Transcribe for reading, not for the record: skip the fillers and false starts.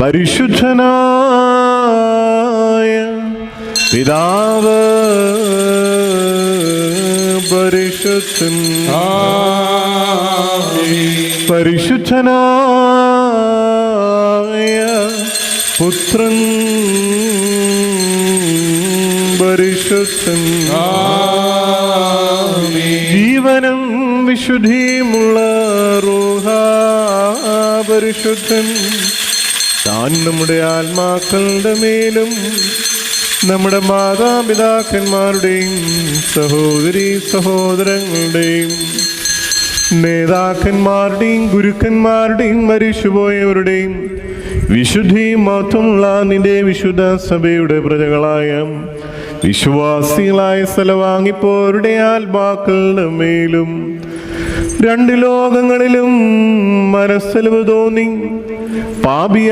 പരിശുദ്ധനായ പിതാവ് പരിശുദ്ധൻ, പരിശുദ്ധനായ പുത്രൻ പരിശുദ്ധൻ, ജീവനും വിശുദ്ധിയുമുള്ള റൂഹ പരിശുദ്ധൻ, താൻ നമ്മുടെ ആത്മാക്കളുടെ മേലും നമ്മുടെ മാതാപിതാക്കന്മാരുടെയും സഹോദരീ സഹോദരങ്ങളുടെയും നേതാക്കന്മാരുടെയും ഗുരുക്കന്മാരുടെയും മരിച്ചുപോയവരുടെയും വിശുദ്ധിയും മഹത്വമുള്ള നിന്റെ വിശുദ്ധ സഭയുടെ പ്രജകളായ വിശ്വാസികളായ സ്ഥലവാങ്ങിപ്പോരുടെ ആത്മാക്കളുടെ മേലും രണ്ട് ലോകങ്ങളിലും മനസ്സലിവ് തോന്നി പാപിയ